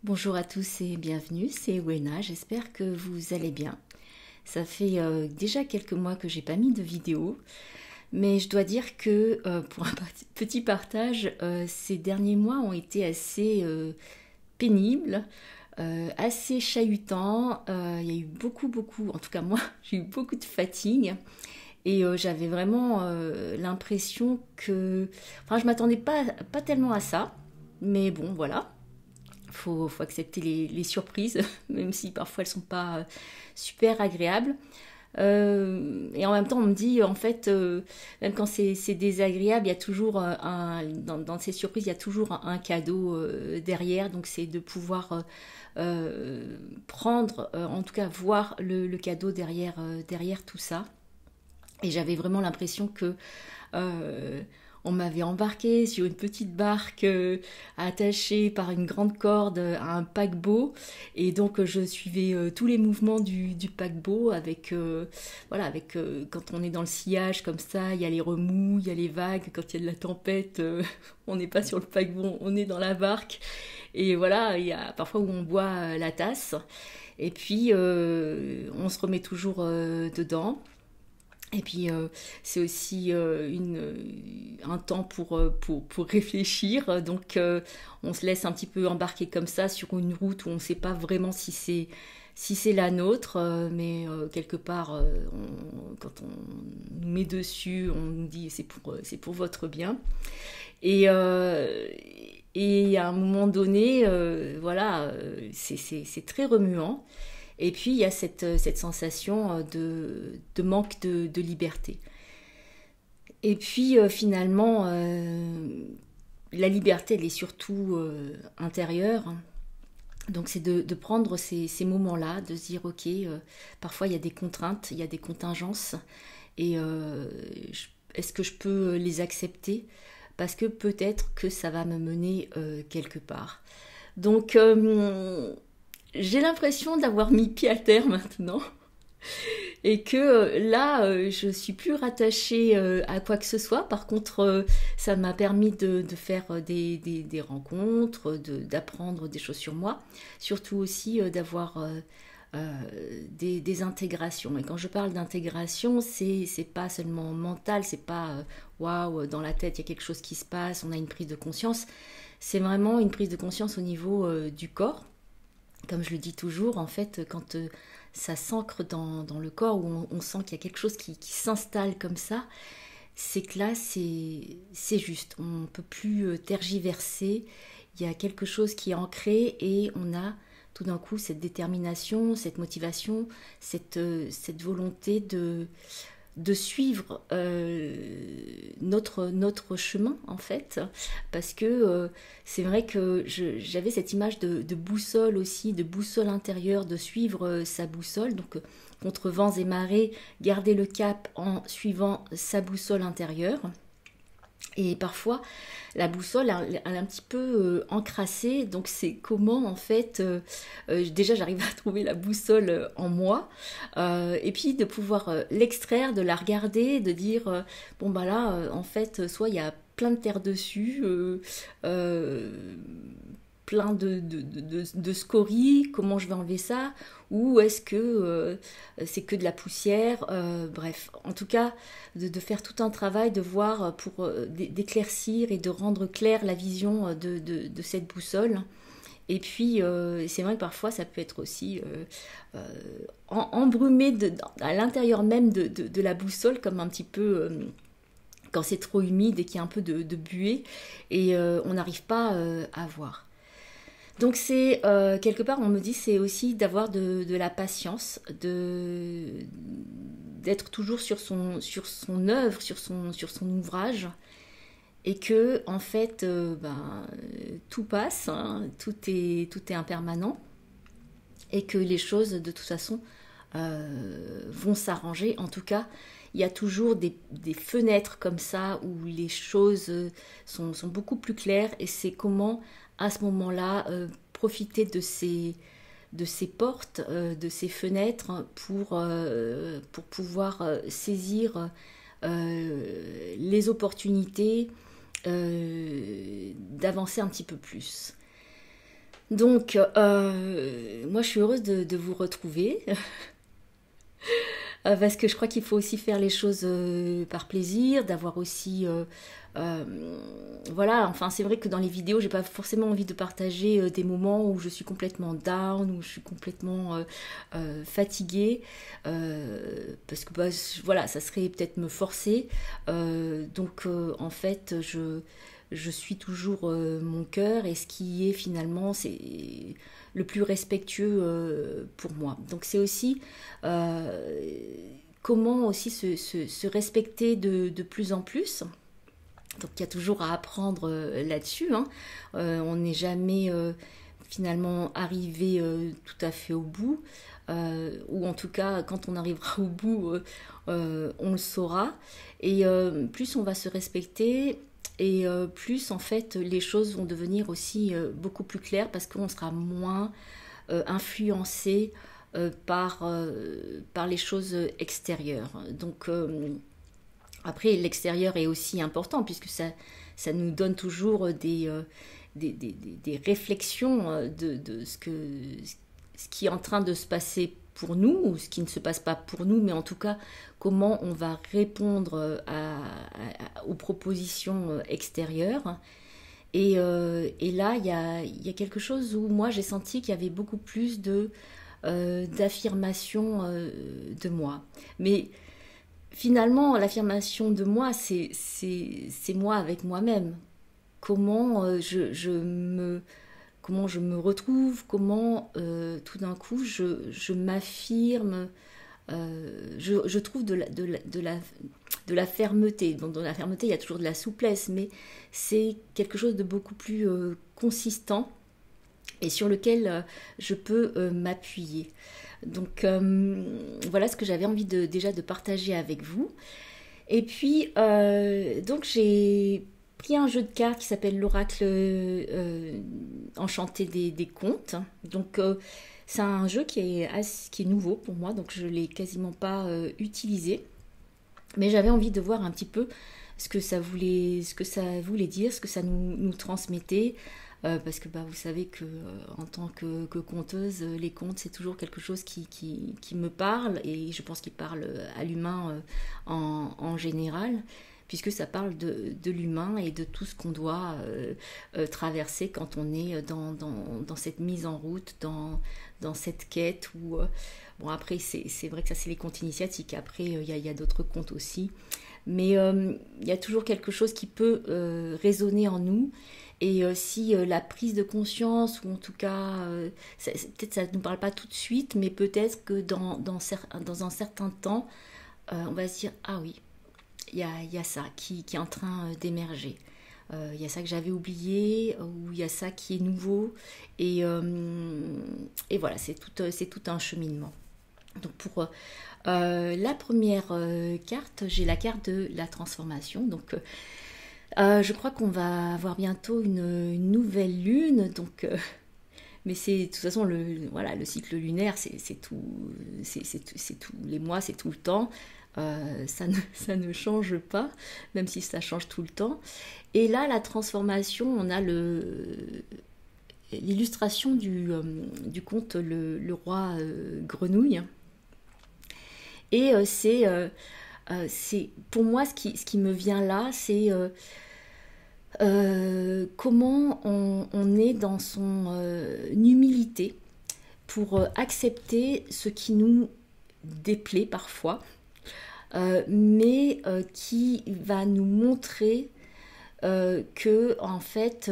Bonjour à tous et bienvenue, c'est Wena, j'espère que vous allez bien. Ça fait déjà quelques mois que j'ai pas mis de vidéo, mais je dois dire que pour un petit partage, ces derniers mois ont été assez pénibles, assez chahutants. Il y a eu beaucoup, en tout cas moi, j'ai eu beaucoup de fatigue. Et j'avais vraiment l'impression que... Enfin, je m'attendais pas tellement à ça, mais bon, voilà. Faut accepter les surprises, même si parfois elles sont pas super agréables. Et en même temps, on me dit, en fait, même quand c'est désagréable, il y a toujours dans ces surprises, il y a toujours un cadeau derrière. Donc, c'est de pouvoir prendre, en tout cas, voir le cadeau derrière tout ça. Et j'avais vraiment l'impression que euh, on m'avait embarqué sur une petite barque attachée par une grande corde à un paquebot, et donc je suivais tous les mouvements du paquebot avec voilà, avec quand on est dans le sillage comme ça, il y a les remous, il y a les vagues, quand il y a de la tempête, on n'est pas sur le paquebot, on est dans la barque, et voilà, il y a parfois où on boit la tasse, et puis on se remet toujours dedans. Et puis c'est aussi un temps pour réfléchir. Donc on se laisse un petit peu embarquer comme ça sur une route où on ne sait pas vraiment si c'est la nôtre, mais quelque part, quand on nous met dessus, on nous dit c'est pour votre bien. Et, euh, et à un moment donné, voilà, c'est très remuant. Et puis il y a cette sensation de manque de liberté. Et puis finalement, la liberté, elle est surtout intérieure. Donc c'est de prendre ces moments-là, de se dire, ok, parfois il y a des contraintes, il y a des contingences, et est-ce que je peux les accepter? Parce que peut-être que ça va me mener quelque part. Donc j'ai l'impression d'avoir mis pied à terre maintenant, et que là, je suis plus rattachée à quoi que ce soit. Par contre, ça m'a permis de faire des rencontres, d'apprendre des choses sur moi, surtout aussi d'avoir des intégrations. Et quand je parle d'intégration, c'est pas seulement mental, c'est pas waouh, dans la tête il y a quelque chose qui se passe, on a une prise de conscience. C'est vraiment une prise de conscience au niveau du corps. Comme je le dis toujours, en fait, quand ça s'ancre dans le corps, où on sent qu'il y a quelque chose qui s'installe comme ça, c'est que là, c'est juste. On ne peut plus tergiverser. Il y a quelque chose qui est ancré, et on a tout d'un coup cette détermination, cette motivation, cette volonté de suivre notre chemin, en fait, parce que c'est vrai que j'avais cette image de boussole aussi, de boussole intérieure, de suivre sa boussole, donc contre vents et marées, garder le cap en suivant sa boussole intérieure. Et parfois, la boussole, elle est un petit peu encrassée, donc c'est comment en fait, déjà j'arrive à trouver la boussole en moi, et puis de pouvoir l'extraire, de la regarder, de dire, bon bah là, en fait, soit il y a plein de terre dessus, euh, plein de scories, comment je vais enlever ça, ou est-ce que c'est que de la poussière, bref, en tout cas, de faire tout un travail, de voir pour d'éclaircir et de rendre claire la vision de cette boussole. Et puis, c'est vrai que parfois, ça peut être aussi embrumé à l'intérieur même de la boussole, comme un petit peu quand c'est trop humide et qu'il y a un peu de buée, et on n'arrive pas à voir. Donc c'est quelque part, on me dit, c'est aussi d'avoir de la patience, d'être toujours sur son œuvre, sur son ouvrage, et que en fait, tout passe, hein, tout est impermanent, et que les choses de toute façon vont s'arranger. En tout cas, il y a toujours des fenêtres comme ça où les choses sont beaucoup plus claires, et c'est comment à ce moment-là profiter de ces portes, de ces fenêtres pour pouvoir saisir les opportunités d'avancer un petit peu plus. Donc, moi, je suis heureuse de vous retrouver. Parce que je crois qu'il faut aussi faire les choses par plaisir, d'avoir aussi euh, voilà, enfin c'est vrai que dans les vidéos j'ai pas forcément envie de partager des moments où je suis complètement down, où je suis complètement fatiguée, parce que bah, voilà, ça serait peut-être me forcer. Donc en fait je suis toujours mon cœur, et ce qui est finalement c'est le plus respectueux pour moi. Donc c'est aussi comment aussi se respecter de plus en plus. Donc il y a toujours à apprendre là-dessus, hein. On n'est jamais finalement arrivé tout à fait au bout, ou en tout cas quand on arrivera au bout, on le saura. Et plus on va se respecter, et plus en fait les choses vont devenir aussi beaucoup plus claires, parce qu'on sera moins influencé par les choses extérieures. Donc après, l'extérieur est aussi important, puisque ça nous donne toujours des réflexions de ce qui est en train de se passer pour nous, ou ce qui ne se passe pas pour nous, mais en tout cas comment on va répondre aux propositions extérieures. Et là, il y a quelque chose où moi j'ai senti qu'il y avait beaucoup plus d'affirmation de moi. Mais finalement, l'affirmation de moi, c'est moi avec moi-même. Comment comment je me retrouve, comment tout d'un coup je m'affirme, je trouve de la fermeté. Donc dans la fermeté, il y a toujours de la souplesse, mais c'est quelque chose de beaucoup plus consistant, et sur lequel je peux m'appuyer. Donc voilà ce que j'avais envie déjà de partager avec vous. Et puis donc j'ai pris un jeu de cartes qui s'appelle l'Oracle Enchanté des contes. Donc c'est un jeu qui est nouveau pour moi, donc je ne l'ai quasiment pas utilisé. Mais j'avais envie de voir un petit peu ce que ça voulait dire, ce que ça nous transmettait. Parce que bah, vous savez que en tant que conteuse, les contes c'est toujours quelque chose qui me parle, et je pense qu'il parle à l'humain en général, puisque ça parle de l'humain et de tout ce qu'on doit traverser quand on est dans cette mise en route, dans cette quête. Où, bon après c'est vrai que ça c'est les contes initiatiques, après il y a d'autres contes aussi, mais il y a toujours quelque chose qui peut résonner en nous. Et si la prise de conscience, ou en tout cas, peut-être ça ne nous parle pas tout de suite, mais peut-être que dans un certain temps, on va se dire, ah oui, il y a ça qui est en train d'émerger. Il y a ça que j'avais oublié, ou il y a ça qui est nouveau. Et voilà, c'est tout un cheminement. Donc pour la première carte, j'ai la carte de la transformation. Donc je crois qu'on va avoir bientôt une nouvelle lune, donc mais c'est de toute façon voilà, le cycle lunaire, c'est tous les mois, c'est tout le temps. Ça ne change pas, même si ça change tout le temps. Et là, la transformation, on a l'illustration du conte le roi grenouille. Et c'est pour moi ce qui me vient là, c'est comment on est dans son humilité pour accepter ce qui nous déplaît parfois, mais qui va nous montrer que en fait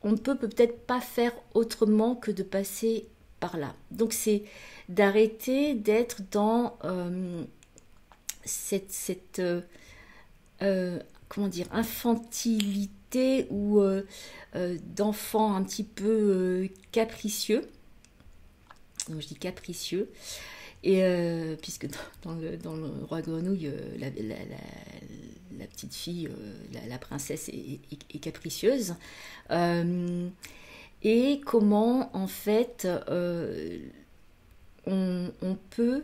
on ne peut peut-être pas faire autrement que de passer par là. Donc c'est d'arrêter d'être dans cette comment dire, infantilité, ou d'enfant un petit peu capricieux. Donc je dis capricieux. Et puisque dans le roi grenouille, la petite fille, la princesse est capricieuse. Et comment en fait on peut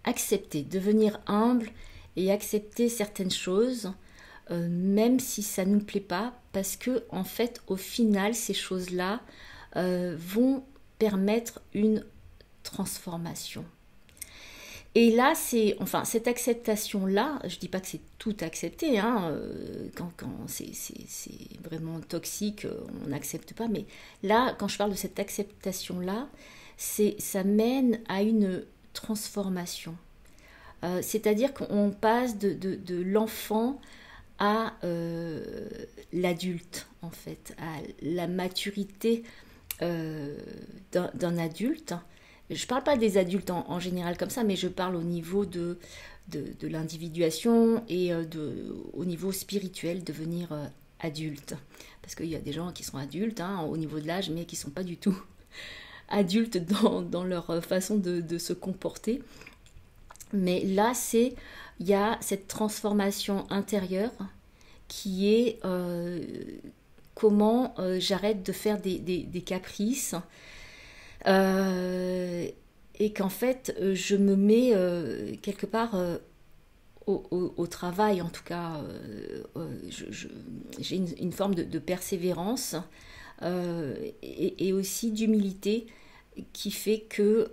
accepter, devenir humble et accepter certaines choses même si ça ne nous plaît pas, parce que en fait, au final, ces choses-là vont permettre une transformation. Et là, c'est, enfin, cette acceptation-là, je dis pas que c'est tout accepté, hein, quand c'est vraiment toxique, on n'accepte pas, mais là, quand je parle de cette acceptation-là, ça mène à une transformation. C'est-à-dire qu'on passe de l'enfant à l'adulte, en fait, à la maturité d'un adulte. Je ne parle pas des adultes en général comme ça, mais je parle au niveau de l'individuation et au niveau spirituel, devenir adulte. Parce qu'il y a des gens qui sont adultes hein, au niveau de l'âge, mais qui ne sont pas du tout adultes dans leur façon de se comporter. Mais là, il y a cette transformation intérieure qui est comment j'arrête de faire des caprices et qu'en fait je me mets quelque part au travail, en tout cas j'ai une forme de persévérance et aussi d'humilité qui fait que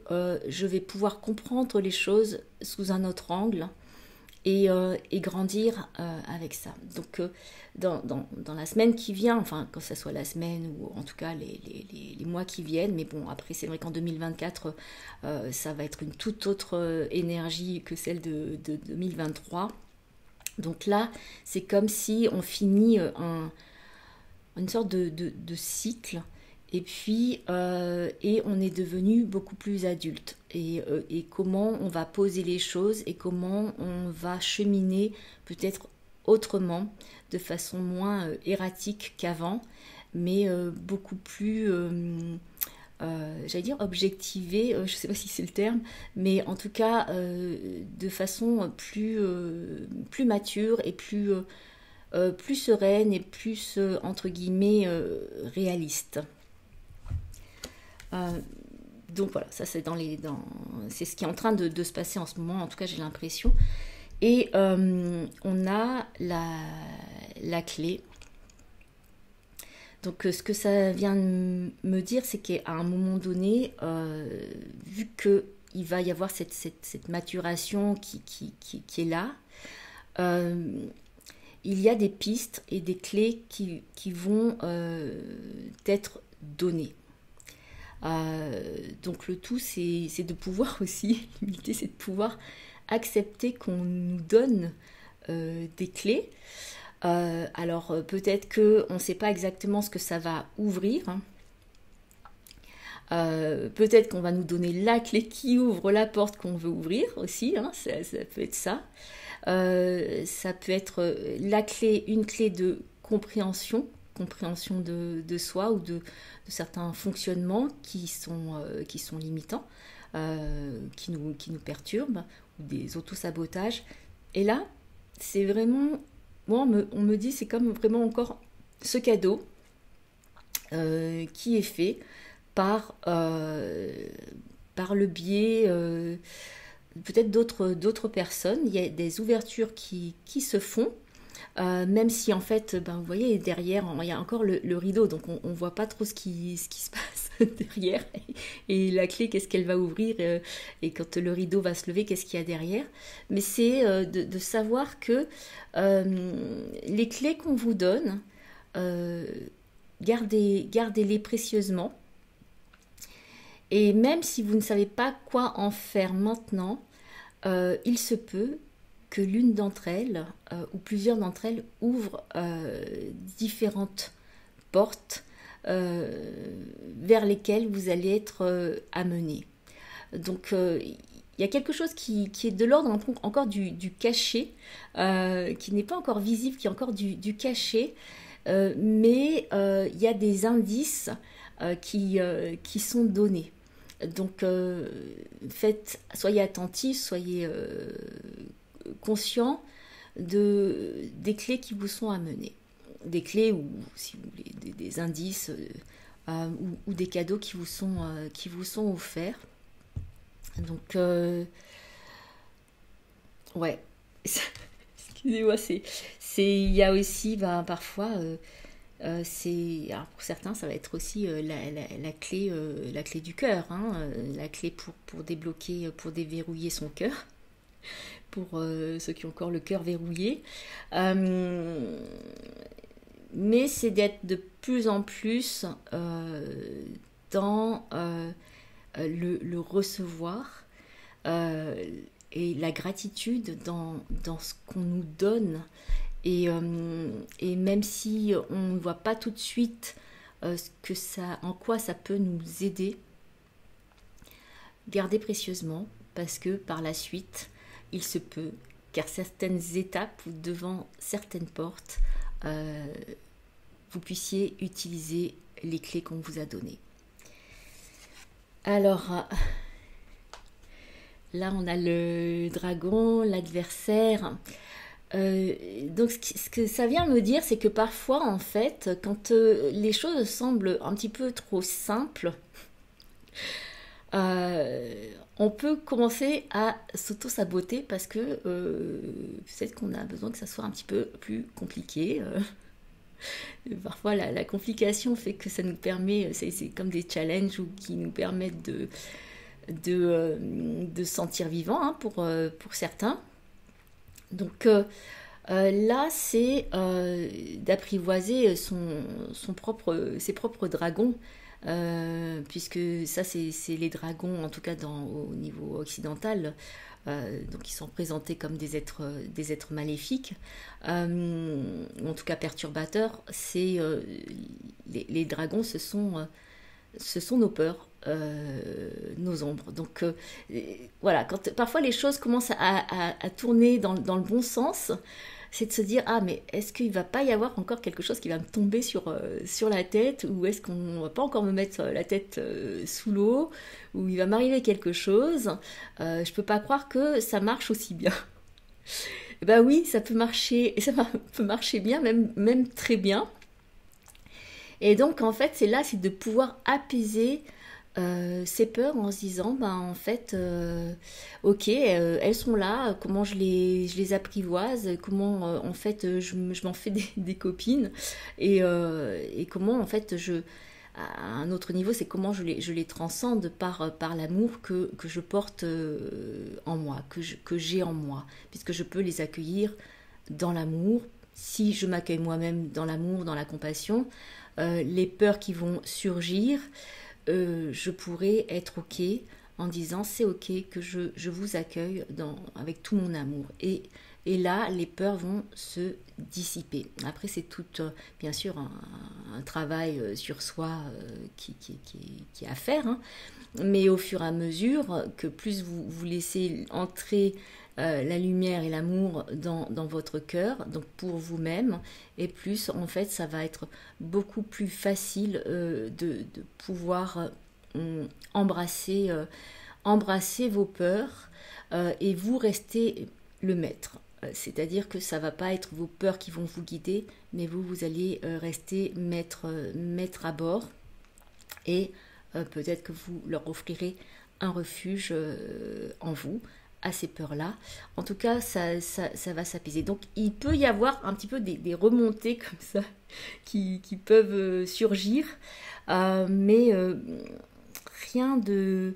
je vais pouvoir comprendre les choses sous un autre angle et grandir avec ça. Donc dans la semaine qui vient, enfin que ce soit la semaine ou en tout cas les mois qui viennent, mais bon après c'est vrai qu'en 2024 ça va être une toute autre énergie que celle de 2023. Donc là c'est comme si on finit une sorte de cycle et puis et on est devenu beaucoup plus adulte et comment on va poser les choses et comment on va cheminer peut-être autrement, de façon moins erratique qu'avant, mais beaucoup plus j'allais dire objectivée, je ne sais pas si c'est le terme, mais en tout cas de façon plus mature et plus sereine et plus entre guillemets réaliste. Donc voilà, ça c'est c'est ce qui est en train de se passer en ce moment, en tout cas j'ai l'impression. Et on a la clé. Donc ce que ça vient de me dire, c'est qu'à un moment donné, vu qu'il va y avoir cette maturation qui est là, il y a des pistes et des clés qui vont être données. Donc le tout c'est de pouvoir aussi, l'humilité c'est de pouvoir accepter qu'on nous donne des clés. Alors peut-être qu'on ne sait pas exactement ce que ça va ouvrir. Peut-être qu'on va nous donner la clé qui ouvre la porte qu'on veut ouvrir aussi, hein, ça peut être ça. Ça peut être une clé de compréhension de soi ou de certains fonctionnements qui sont limitants, qui nous perturbent, ou des autosabotages. Et là, c'est vraiment, moi on me dit c'est comme vraiment encore ce cadeau qui est fait par le biais peut-être d'autres personnes. Il y a des ouvertures qui se font, même si en fait, ben, vous voyez, derrière, il y a encore le rideau, donc on ne voit pas trop ce qui se passe derrière. Et la clé, qu'est-ce qu'elle va ouvrir, et quand le rideau va se lever, qu'est-ce qu'il y a derrière. Mais c'est de savoir que les clés qu'on vous donne, gardez-les précieusement. Et même si vous ne savez pas quoi en faire maintenant, il se peut que l'une d'entre elles, ou plusieurs d'entre elles, ouvrent différentes portes vers lesquelles vous allez être amené. Donc il y a quelque chose qui est de l'ordre encore du caché, qui n'est pas encore visible, qui est encore du caché, mais il y a des indices qui sont donnés. Donc soyez attentifs, soyez conscients des clés qui vous sont amenées. Des clés ou, si vous voulez, des indices ou des cadeaux qui vous sont offerts. Donc, ouais. Excusez-moi, il y a aussi, ben, parfois, alors pour certains, ça va être aussi la clé du cœur, hein, la clé pour débloquer, pour déverrouiller son cœur, pour ceux qui ont encore le cœur verrouillé. Euh, mais c'est d'être de plus en plus dans le recevoir euh, et la gratitude dans ce qu'on nous donne. Et même si on ne voit pas tout de suite en quoi ça peut nous aider, gardez précieusement parce que par la suite, il se peut, car certaines étapes ou devant certaines portes, euh, vous puissiez utiliser les clés qu'on vous a données. Alors, là, on a le dragon, l'adversaire. Donc, ce que ça vient me dire, c'est que parfois, en fait, quand les choses semblent un petit peu trop simples, on peut commencer à s'auto-saboter parce que peut-être qu'on a besoin que ça soit un petit peu plus compliqué. Parfois, la complication fait que ça nous permet, c'est comme des challenges qui nous permettent de se sentir vivant, hein, pour certains. Donc là, c'est d'apprivoiser ses propres dragons, puisque ça, c'est les dragons, en tout cas au niveau occidental, donc ils sont présentés comme des êtres maléfiques, ou en tout cas perturbateurs. Les dragons, ce sont nos peurs, nos ombres. Donc voilà, parfois les choses commencent à tourner dans le bon sens, c'est de se dire, ah mais est-ce qu'il va pas y avoir encore quelque chose qui va me tomber sur la tête, ou est-ce qu'on va pas encore me mettre la tête sous l'eau, ou il va m'arriver quelque chose, je peux pas croire que ça marche aussi bien. Ben oui, ça peut marcher, peut marcher bien, même très bien. Et donc, en fait, c'est de pouvoir apaiser ces peurs en se disant, ben, en fait, ok, elles sont là, comment je les apprivoise, comment, en fait, je m'en fais des copines, et comment, en fait, à un autre niveau, c'est comment je les transcende par l'amour que je porte en moi, que j'ai en moi, puisque je peux les accueillir dans l'amour. Si je m'accueille moi-même dans l'amour, dans la compassion, les peurs qui vont surgir, je pourrais être ok en disant c'est ok que je vous accueille avec tout mon amour. Et là, les peurs vont se dissiper. Après, c'est tout, bien sûr, un travail sur soi qui est à faire, hein. Mais au fur et à mesure que plus vous laissez entrer la lumière et l'amour dans votre cœur, donc pour vous-même, et plus en fait ça va être beaucoup plus facile de pouvoir embrasser, embrasser vos peurs, et vous restez le maître. C'est-à-dire que ça va pas être vos peurs qui vont vous guider, mais vous allez rester maître à bord, et peut-être que vous leur offrirez un refuge en vous à ces peurs-là. En tout cas, ça va s'apaiser. Donc, il peut y avoir un petit peu des remontées comme ça qui peuvent surgir, mais rien de...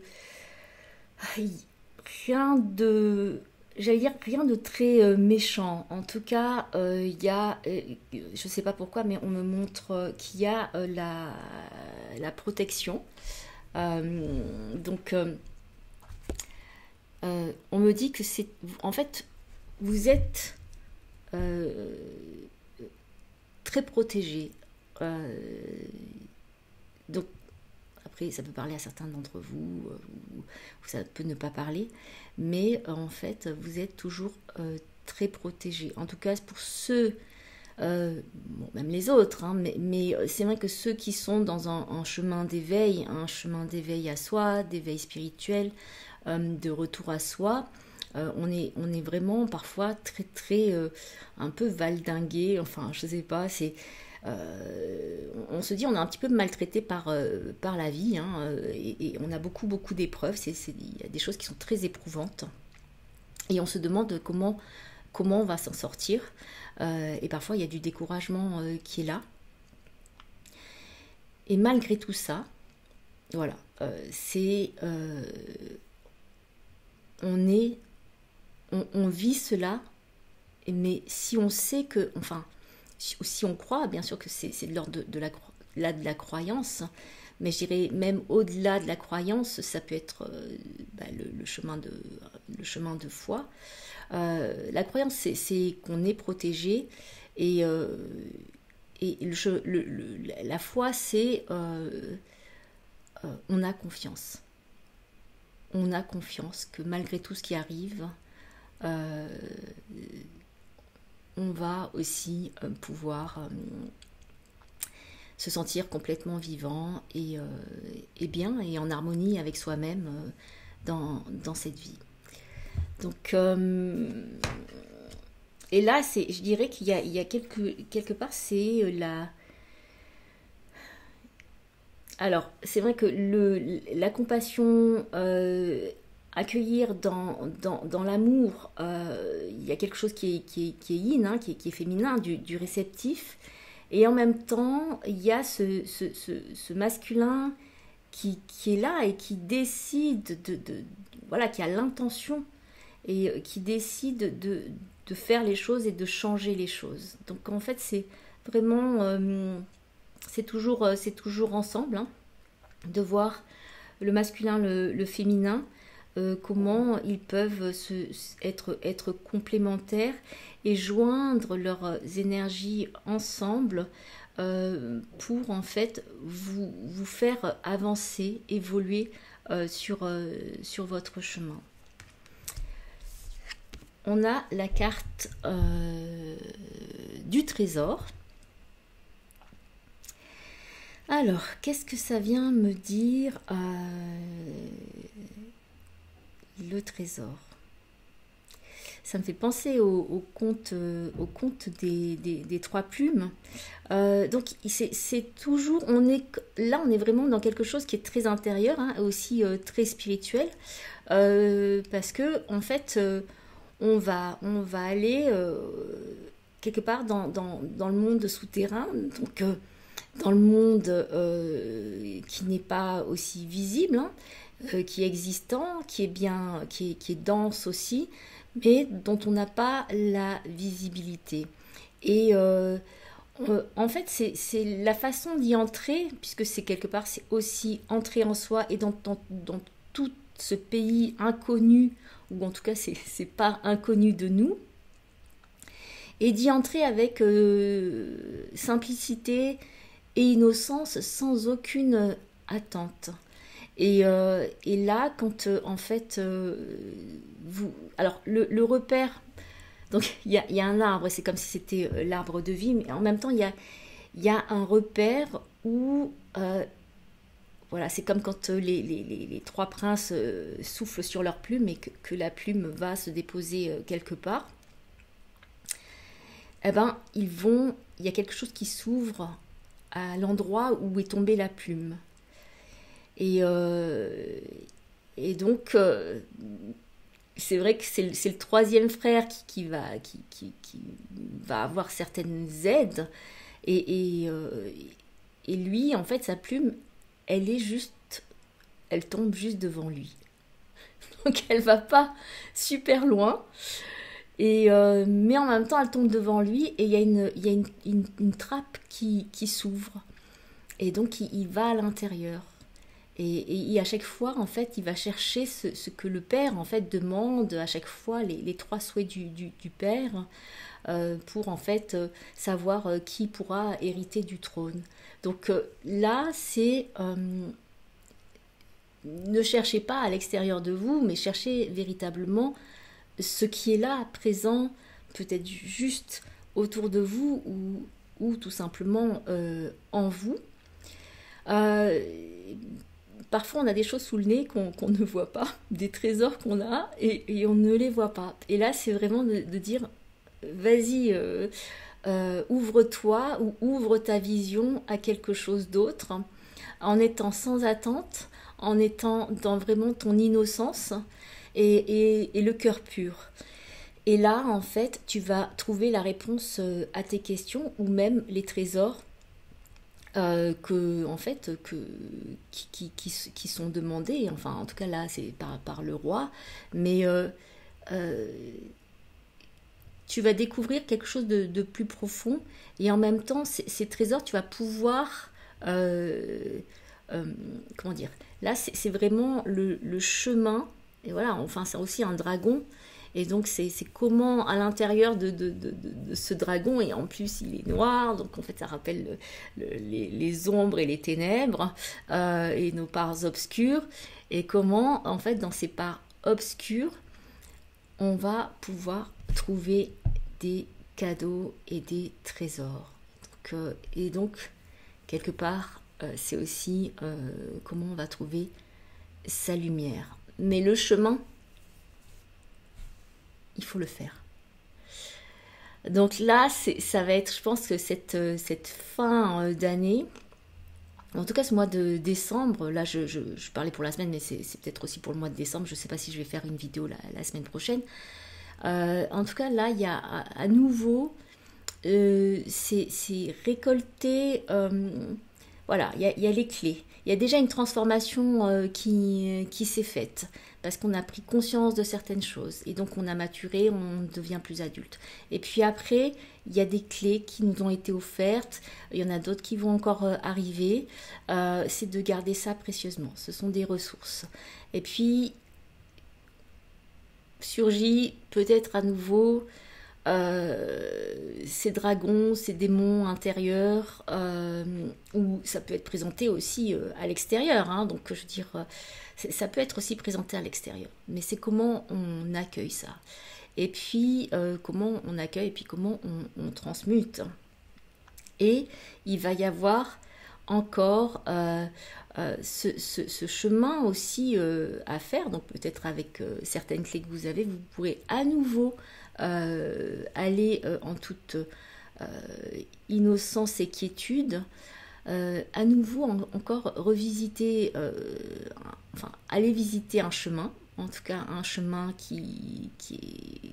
Rien de... J'allais dire rien de très méchant. En tout cas, il y a, je ne sais pas pourquoi, mais on me montre qu'il y a la protection. Donc, on me dit que c'est... En fait, vous êtes très protégé. Donc, après, ça peut parler à certains d'entre vous, ou ça peut ne pas parler, mais en fait, vous êtes toujours très protégé. En tout cas, pour ceux, bon, même les autres, hein, mais c'est vrai que ceux qui sont dans un chemin d'éveil à soi, d'éveil spirituel, de retour à soi, on est vraiment parfois très très un peu valdingué, enfin je sais pas, on se dit on est un petit peu maltraité par la vie, hein, et on a beaucoup d'épreuves, il y a des choses qui sont très éprouvantes, et on se demande comment comment on va s'en sortir. Et parfois, il y a du découragement qui est là. Et malgré tout ça, voilà, on vit cela, mais si on sait que, enfin, si on croit, bien sûr que c'est de l'ordre de la croyance, mais je dirais même au-delà de la croyance, ça peut être le chemin de foi. La croyance, c'est qu'on est protégé, et la foi, c'est on a confiance. On a confiance que malgré tout ce qui arrive, on va aussi pouvoir se sentir complètement vivant et bien et en harmonie avec soi-même dans cette vie. Donc, et là, je dirais qu'il y a quelque part, c'est la... Alors, c'est vrai que la compassion, accueillir dans l'amour, il y a quelque chose qui est yin, hein, qui est féminin, du réceptif. Et en même temps, il y a ce masculin qui est là et qui décide voilà, qui a l'intention et qui décide de faire les choses et de changer les choses. Donc en fait, c'est vraiment, c'est toujours ensemble, hein, de voir le masculin, le féminin, comment ils peuvent être complémentaires et joindre leurs énergies ensemble pour en fait vous faire avancer, évoluer sur votre chemin. On a la carte du trésor. Alors, qu'est-ce que ça vient me dire le trésor? Ça me fait penser au conte des trois plumes. Donc c'est toujours, on est vraiment dans quelque chose qui est très intérieur, hein, aussi très spirituel, parce que en fait on va aller quelque part dans le monde souterrain, donc dans le monde qui n'est pas aussi visible, hein, qui est existant, qui est dense aussi, mais dont on n'a pas la visibilité. Et en fait, c'est la façon d'y entrer, puisque c'est quelque part, c'est aussi entrer en soi et dans tout ce pays inconnu, ou en tout cas, c'est pas inconnu de nous, et d'y entrer avec simplicité et innocence, sans aucune attente. Et là, quand en fait, alors le repère, donc il y a un arbre, c'est comme si c'était l'arbre de vie, mais en même temps, il y a un repère où, voilà, c'est comme quand les trois princes soufflent sur leur plume et que la plume va se déposer quelque part. Eh ben, il y a quelque chose qui s'ouvre à l'endroit où est tombée la plume. Et donc, c'est vrai que c'est le troisième frère qui va avoir certaines aides. Et lui, en fait, sa plume, elle tombe juste devant lui. Donc, elle va pas super loin. Mais en même temps, elle tombe devant lui et il y a une trappe qui s'ouvre. Et donc, il va à l'intérieur. Et à chaque fois, en fait, il va chercher ce que le père, en fait, demande, à chaque fois, les trois souhaits du père, pour, en fait, savoir qui pourra hériter du trône. Donc là, c'est... ne cherchez pas à l'extérieur de vous, mais cherchez véritablement ce qui est là, présent, peut-être juste autour de vous ou tout simplement en vous. Parfois, on a des choses sous le nez qu'on ne voit pas, des trésors qu'on a et on ne les voit pas. Et là, c'est vraiment de dire, vas-y, ouvre-toi ou ouvre ta vision à quelque chose d'autre, en étant sans attente, en étant dans vraiment ton innocence et le cœur pur. Et là, en fait, tu vas trouver la réponse à tes questions ou même les trésors que, en fait, qui sont demandés. Enfin, en tout cas, là, c'est par le roi. Mais euh, tu vas découvrir quelque chose de plus profond. Et en même temps, ces trésors, tu vas pouvoir... euh, comment dire? Là, c'est vraiment le chemin. Et voilà, enfin, c'est aussi un dragon. Et donc, c'est comment à l'intérieur de ce dragon, et en plus, il est noir, donc en fait, ça rappelle les ombres et les ténèbres, et nos parts obscures. Et comment, en fait, dans ces parts obscures, on va pouvoir trouver des cadeaux et des trésors. Et donc, quelque part, c'est aussi comment on va trouver sa lumière. Mais le chemin, il faut le faire. Donc là, ça va être, je pense que cette fin d'année, en tout cas ce mois de décembre, là je parlais pour la semaine, mais c'est peut-être aussi pour le mois de décembre, je ne sais pas si je vais faire une vidéo la semaine prochaine. En tout cas, là, il y a à nouveau, c'est récolter, voilà, il y a les clés. Il y a déjà une transformation qui s'est faite parce qu'on a pris conscience de certaines choses et donc on a maturé, on devient plus adulte. Et puis après, il y a des clés qui nous ont été offertes, il y en a d'autres qui vont encore arriver. C'est de garder ça précieusement, ce sont des ressources. Et puis, surgit peut-être à nouveau ces dragons, ces démons intérieurs, ou ça peut être présenté aussi à l'extérieur, hein, donc je veux dire, ça peut être aussi présenté à l'extérieur, mais c'est comment on accueille ça, et puis comment on accueille, et puis comment on transmute. Et il va y avoir encore ce chemin aussi à faire, donc peut-être avec certaines clés que vous avez, vous pourrez à nouveau aller en toute innocence et quiétude, à nouveau encore revisiter, enfin aller visiter un chemin, en tout cas un chemin qui est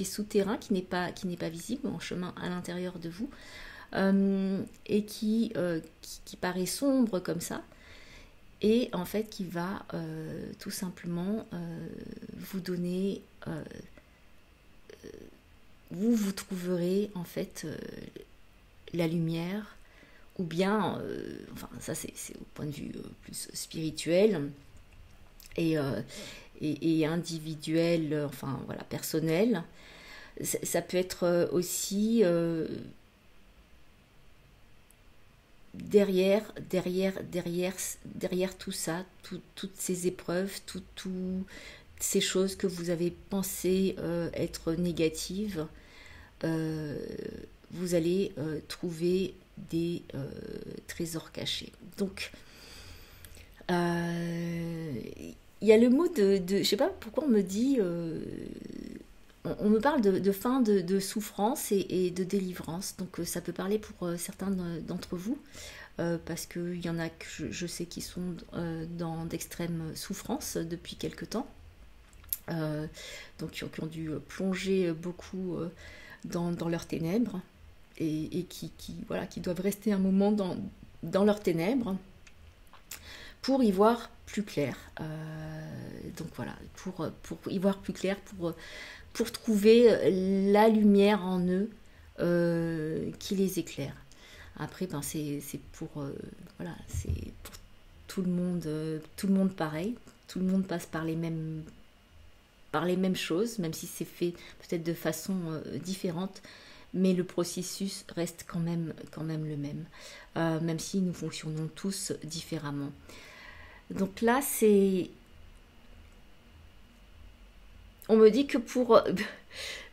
souterrain, qui n'est pas visible, un chemin à l'intérieur de vous, et qui paraît sombre comme ça, et en fait qui va tout simplement vous donner, vous trouverez en fait la lumière, ou bien, enfin ça c'est au point de vue plus spirituel et individuel, enfin voilà, personnel. Ça peut être aussi derrière tout ça, toutes ces épreuves, toutes ces choses que vous avez pensé être négatives, vous allez trouver des trésors cachés. Donc, il y a le mot je sais pas pourquoi on me dit, on me parle de fin de souffrance et de délivrance. Donc ça peut parler pour certains d'entre vous, parce qu'il y en a que je sais qui sont dans d'extrêmes souffrances depuis quelque temps, donc qui ont dû plonger beaucoup dans leurs ténèbres, et voilà, qui doivent rester un moment dans leurs ténèbres pour y voir plus clair. Donc voilà, pour y voir plus clair, pour trouver la lumière en eux qui les éclaire. Après, ben c'est pour voilà, c'est pour tout le monde pareil. Tout le monde passe par les mêmes choses, même si c'est fait peut-être de façon différente, mais le processus reste quand même le même, même si nous fonctionnons tous différemment. Donc là, on me dit que pour...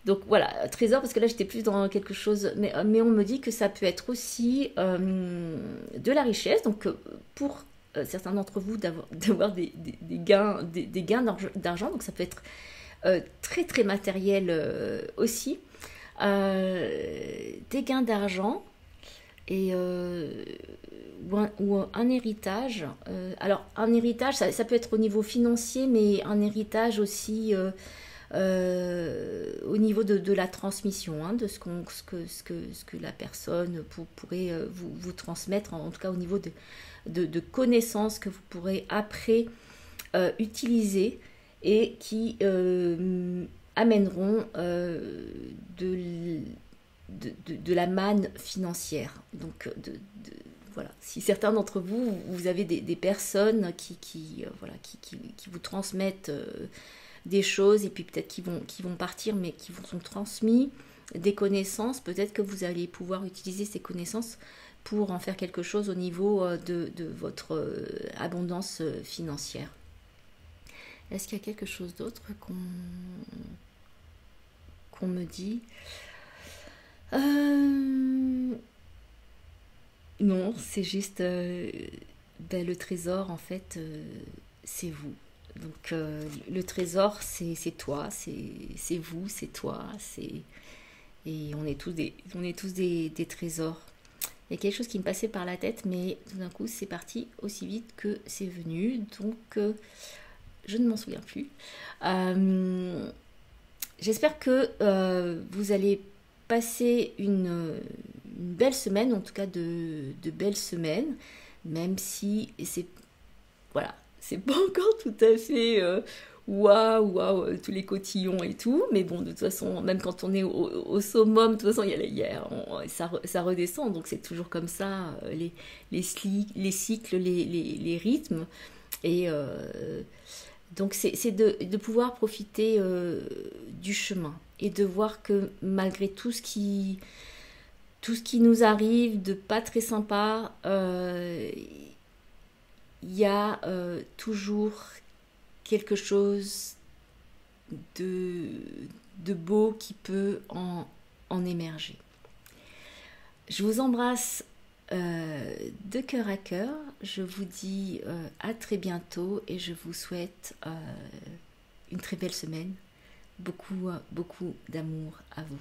Donc voilà, trésor, parce que là j'étais plus dans quelque chose, mais on me dit que ça peut être aussi de la richesse, donc pour certains d'entre vous d'avoir des gains, des gains d'argent, donc ça peut être très très matériel aussi, des gains d'argent, et ou un héritage. Alors un héritage, ça peut être au niveau financier, mais un héritage aussi au niveau de la transmission, hein, de ce que la personne pourrait vous transmettre, en tout cas au niveau de connaissances que vous pourrez après utiliser et qui amèneront de la manne financière. Donc, voilà. Si certains d'entre vous, vous avez des personnes voilà, qui vous transmettent des choses et puis peut-être qui vont partir, mais qui vous ont transmis des connaissances, peut-être que vous allez pouvoir utiliser ces connaissances pour en faire quelque chose au niveau de votre abondance financière. Est-ce qu'il y a quelque chose d'autre qu'on me dit? Non, c'est juste le trésor, en fait, c'est vous. Donc le trésor, c'est toi, c'est vous, c'est toi, et on est tous des trésors. Il y a quelque chose qui me passait par la tête, mais tout d'un coup, c'est parti aussi vite que c'est venu. Donc, je ne m'en souviens plus. J'espère que vous allez passer une belle semaine, en tout cas de belles semaines, même si c'est voilà, c'est pas encore tout à fait waouh, tous les cotillons et tout, mais bon, de toute façon, même quand on est au summum, de toute façon, ça redescend, donc c'est toujours comme ça, les cycles, les rythmes, et donc c'est de pouvoir profiter du chemin, et de voir que malgré tout ce qui nous arrive de pas très sympa, il y a toujours quelque chose de beau qui peut en émerger. Je vous embrasse de cœur à cœur. Je vous dis à très bientôt et je vous souhaite une très belle semaine. Beaucoup d'amour à vous.